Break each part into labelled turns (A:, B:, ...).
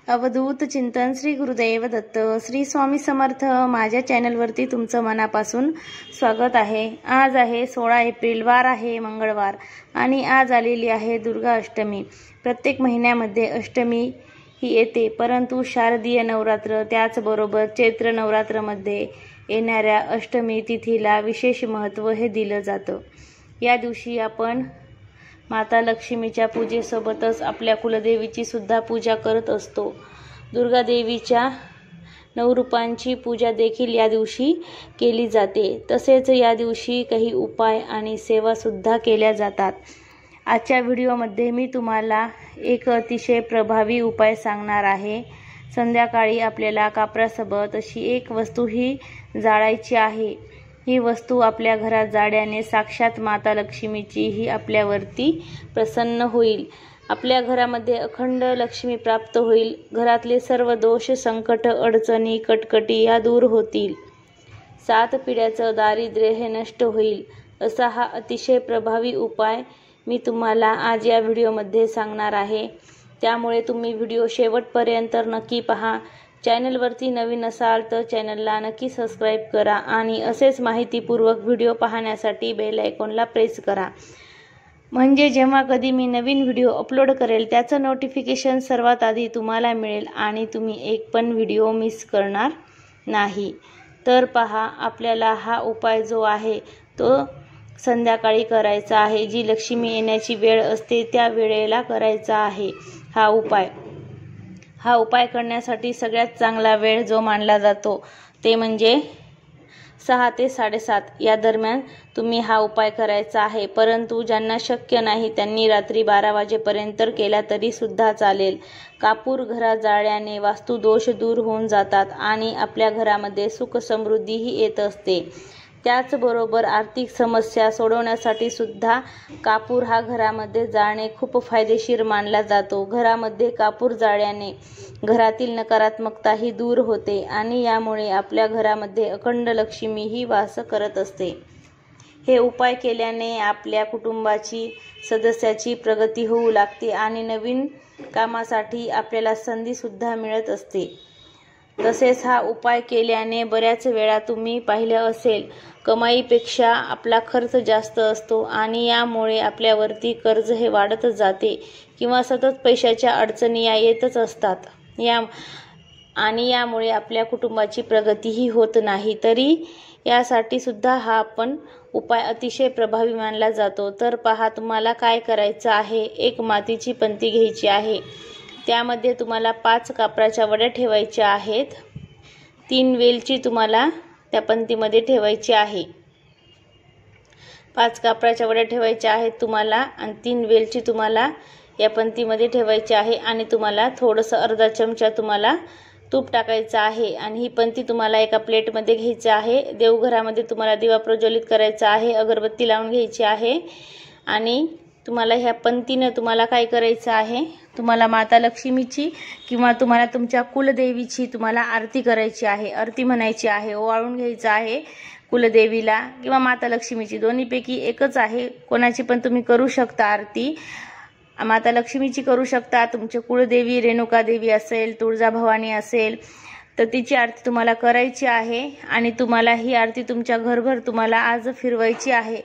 A: अवधूत चिंतन श्री गुरुदेव दत्त श्री स्वामी समर्थ। माझ्या चॅनलवरती तुमचं मनापासून स्वागत आहे। आज आहे 16 एप्रिल, वार आहे मंगळवार आणि आज आलेली आहे दुर्गा अष्टमी। प्रत्येक महिन्यामध्ये अष्टमी ही येते, परंतु शारदीय नवरात्र त्याचबरोबर चैत्र नवरात्रमध्ये येणाऱ्या अष्टमी तिथीला विशेष महत्त्व हे दिलं जातं। या दिवशी आपण माता लक्ष्मीच्या पूजेसोबतच आपल्या कुलदेवीची सुद्धा पूजा करत असतो। दुर्गा देवीच्या 9 रूपांची पूजा देखील या दिवशी केली जाते। तसेच या दिवशी काही उपाय आणि सेवा सुद्धा केल्या जातात। आजच्या व्हिडिओमध्ये मी तुम्हाला एक अतिशय प्रभावी उपाय सांगणार आहे। संध्याकाळी आपल्याला कापरासोबत अशी एक वस्तू ही जाळायची आहे। ही वस्तू आपल्या घरात जाळल्याने साक्षात माता लक्ष्मीची ही आपल्यावरती प्रसन्न होईल। आपल्या घरामध्ये अखंड लक्ष्मी प्राप्त होईल। घरातले सर्व दोष, संकट, अडचणी, कटकटी या दूर होतील। 7 पिढ्याचं दारिद्र्य हे नष्ट होईल। असा हा अतिशय प्रभावी उपाय मी तुम्हाला आज या व्हिडिओमध्ये सांगणार आहे। त्यामुळे तुम्ही व्हिडिओ शेवटपर्यंत नक्की पहा। चॅनलवरती नवीन असाल तर चॅनलला नक्की सबस्क्राईब करा आणि असेच माहितीपूर्वक व्हिडिओ पाहण्यासाठी बेल आयकॉनला प्रेस करा, म्हणजे जेव्हा कधी मी नवीन व्हिडिओ अपलोड करेल त्याचं नोटिफिकेशन सर्वात आधी तुम्हाला मिळेल आणि तुम्ही एक पण व्हिडिओ मिस करणार नाही। तर पहा, आपल्याला हा उपाय जो आहे तो संध्याकाळी करायचा आहे। जी लक्ष्मी येण्याची वेळ असते त्या वेळेला करायचा आहे हा उपाय करण्यासाठी सगळ्यात चांगला वेळ जो मानला जातो ते म्हणजे 6 ते 7:30 या दरम्यान तुम्ही हा उपाय करायचा आहे। परंतु ज्यांना शक्य नाही त्यांनी रात्री 12 वाजेपर्यंत केला तरी सुद्धा चालेल। कापूर घरात जाळल्याने वास्तुदोष दूर होऊन जातात आणि आपल्या घरामध्ये सुख समृद्धीही येत असते। त्याचबरोबर आर्थिक समस्या सोडवण्यासाठी सुद्धा कापूर हा घरामध्ये जाळणे खूप फायदेशीर मानला जातो। घरामध्ये कापूर जाळल्याने घरातील नकारात्मकता ही दूर होते आणि यामुळे आपल्या घरामध्ये अखंड लक्ष्मी ही वास करत असते। हे उपाय केल्याने आपल्या कुटुंबाची सदस्याची प्रगती होऊ लागते आणि नवीन कामासाठी आपल्याला संधी सुद्धा मिळत असते। तसेच हा उपाय केल्याने बऱ्याच वेळा तुम्ही पाहिलं असेल, कमाईपेक्षा आपला खर्च जास्त असतो आणि यामुळे आपल्यावरती कर्ज हे वाढतच जाते किंवा सतत पैशाच्या अडचणी या येतच असतात। यामुळे आपल्या कुटुंबाची प्रगतीही होत नाही। तरी यासाठी सुद्धा हा आपण उपाय अतिशय प्रभावी मानला जातो। तर पहा, तुम्हाला काय करायचं आहे। एक मातीची पंती घ्यायची आहे। त्यामध्ये तुम्हाला 5 कापराच्या वड्या ठेवायच्या आहेत। 3 वेलची तुम्हाला त्या पंतीमध्ये ठेवायची आहे। 5 कापराच्या वड्या ठेवायच्या आहेत तुम्हाला आणि 3 वेलची तुम्हाला या पंतीमध्ये ठेवायची आहे आणि तुम्हाला थोडंसं अर्धा चमचा तुम्हाला तूप टाकायचं आहे आणि ही पंती तुम्हाला एका प्लेटमध्ये घ्यायची आहे। देवघरामध्ये तुम्हाला दिवा प्रज्वलित करायचा आहे, अगरबत्ती लावून घ्यायची आहे आणि तुम्हाला ह्या पंतीनं तुम्हाला काय करायचं आहे, तुम्हाला माता लक्ष्मीची किंवा तुम्हाला तुमच्या कुलदेवीची तुम्हाला आरती करायची आहे, आरती म्हणायची आहे, ओवाळून घ्यायचं आहे कुलदेवीला किंवा माता लक्ष्मीची, दोन्हीपैकी एकच आहे। कोणाची पण तुम्ही करू शकता आरती। माता लक्ष्मीची करू शकता, तुमची कुलदेवी रेणुका देवी असेल, तुळजाभवानी असेल तर तिची आरती तुम्हाला करायची आहे आणि तुम्हाला ही आरती तुमच्या घरभर तुम्हाला आज फिरवायची आहे।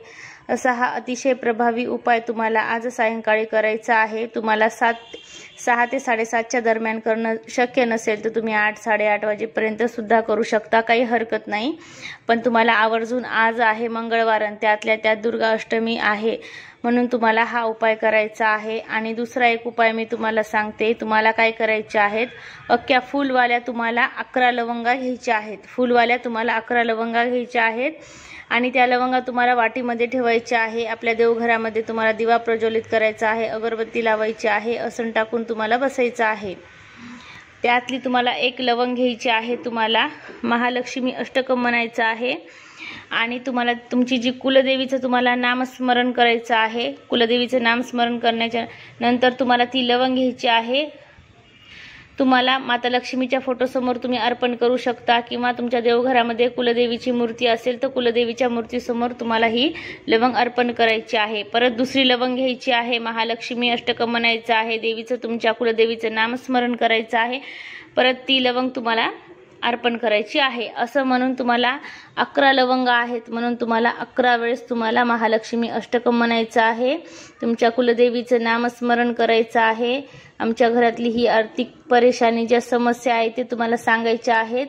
A: असा हा अतिशय प्रभावी उपाय तुम्हाला आज सायंकाळी करायचा आहे। तुम्हाला 6 ते 7:30च्या दरम्यान करणं शक्य नसेल तर तुम्ही 8, 8:30 वाजेपर्यंत सुद्धा करू शकता, काही हरकत नाही। पण तुम्हाला आवर्जून, आज आहे मंगळवार आणि त्यातल्या त्यात दुर्गा अष्टमी आहे म्हणून तुम्हाला हा उपाय करायचा आहे। आणि दुसरा एक उपाय मी तुम्हाला सांगते। तुम्हाला काय करायचे आहेत, अख्ख्या फुलवाल्या तुम्हाला 11 लवंगा घ्यायच्या आहेत। फुलवाल्या तुम्हाला 11 लवंगा घ्यायच्या आहेत आणि त्या लवंगा तुम्हाला वाटीमध्ये ठेवायच्या आहे। आपल्या देवघरामध्ये तुम्हाला दिवा प्रज्वलित करायचा आहे, अगरबत्ती लावायची आहे, असण टाकून तुम्हाला बसायचं आहे। त्यातली तुम्हाला 1 लवंग घ्यायची आहे। तुम्हाला महालक्ष्मी अष्टकम म्हणायचं आहे आणि तुम्हाला तुमची जी कुलदेवीचं तुम्हाला नामस्मरण करायचं आहे। कुलदेवीचं नामस्मरण करण्याच्या नंतर तुम्हाला ती लवंग घ्यायची आहे। तुम्हाला माता लक्ष्मीच्या फोटोसमोर तुम्ही अर्पण करू शकता किंवा तुमच्या देवघरामध्ये कुलदेवीची मूर्ती असेल तर कुलदेवीच्या मूर्तीसमोर तुम्हाला ही लवंग अर्पण करायची आहे। परत दुसरी लवंग घ्यायची आहे, महालक्ष्मी अष्टकं म्हणायचं आहे, देवीचं तुमच्या कुलदेवीचं नामस्मरण करायचं आहे, परत ती लवंग तुम्हाला अर्पण करायची आहे। असं म्हणून तुम्हाला 11 लवंग आहेत, म्हणून तुम्हाला 11 वेळेस तुम्हाला महालक्ष्मी अष्टकं म्हणायचं आहे, तुमच्या कुलदेवीचं नामस्मरण करायचं आहे, आमच्या घरातली ही आर्थिक परेशानी ज्या समस्या आहेत ते तुम्हाला सांगायच्या आहेत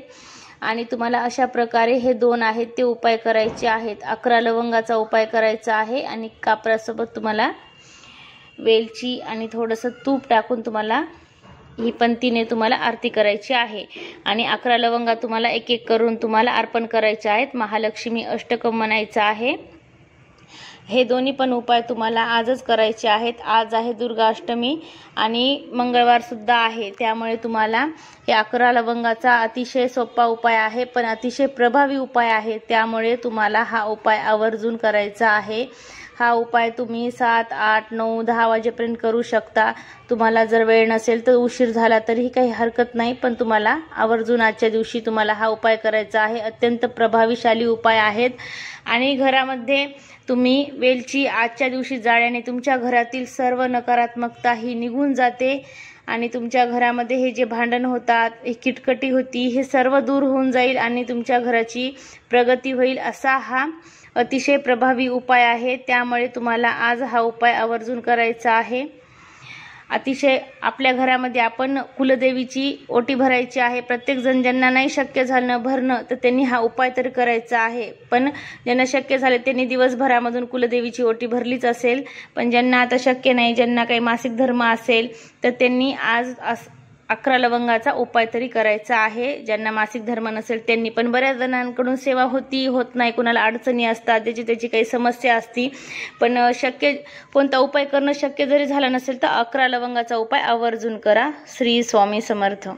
A: आणि तुम्हाला अशा प्रकारे हे 2 आहेत ते उपाय करायचे आहेत। 11 लवंगाचा उपाय करायचा आहे आणि कापरासोबत तुम्हाला वेलची आणि थोडंसं तूप टाकून तुम्हाला ही पंतीने तुम्हाला आरती करायची आहे आणि 11 लवंगा तुम्हाला एक एक करून तुम्हाला अर्पण करायचे आहेत। महालक्ष्मी अष्टकं म्हणायचं आहे। हे दोन्ही पण उपाय तुम्हाला आजच करायचे आहेत। आज आहे दुर्गा अष्टमी आणि मंगळवार सुद्धा आहे, त्यामुळे तुम्हाला हे 11 लवंगाचा अतिशय सोपा उपाय आहे पण अतिशय प्रभावी उपाय आहे, त्यामुळे तुम्हाला हा उपाय आवर्जून करायचा आहे। हा उपाय तुम्ही 7, 8, 9, 10 वाजेपर्यंत करू शकता। तुम्हाला जर वेळ नसेल तर उशीर झाला तरीही काही हरकत नाही, पण तुम्हाला आवर्जून आजच्या दिवशी तुम्हाला हा उपाय करायचा आहे। अत्यंत प्रभावीशाली उपाय आहेत आणि घरामध्ये तुम्ही वेलची आजच्या दिवशी जाळल्याने तुमच्या घरातील सर्व नकारात्मकता ही निघून जाते आणि तुमच्या घरामध्ये हे जे भांडण होतात, हे किटकटी होती, हे सर्व दूर होऊन जाईल आणि तुमच्या घराची प्रगती होईल। असा हा अतिशय प्रभावी उपाय आहे, त्यामुळे तुम्हाला आज हा उपाय आवर्जून करायचा आहे। अतिशय आपल्या घरामध्ये आपण कुलदेवीची ओटी भरायची आहे। प्रत्येक जण ज्यांना नाही शक्य झालं भरणं तर त्यांनी हा उपाय तर करायचा आहे, पण ज्यांना शक्य झाले त्यांनी दिवसभरामधून कुलदेवीची ओटी भरलीच असेल, पण ज्यांना आता शक्य नाही, ज्यांना काही मासिक धर्म असेल तर त्यांनी आज 11 लवंगाचा उपाय तरी करायचा आहे। ज्यांना मासिक धर्म नसेल त्यांनी पण, बऱ्याच जणांकडून सेवा होत नाही, कुणाला अडचणी असतात, त्याची काही समस्या असती, पण कोणता उपाय करणं शक्य जरी झालं नसेल तर 11 लवंगाचा उपाय आवर्जून करा। श्री स्वामी समर्थ।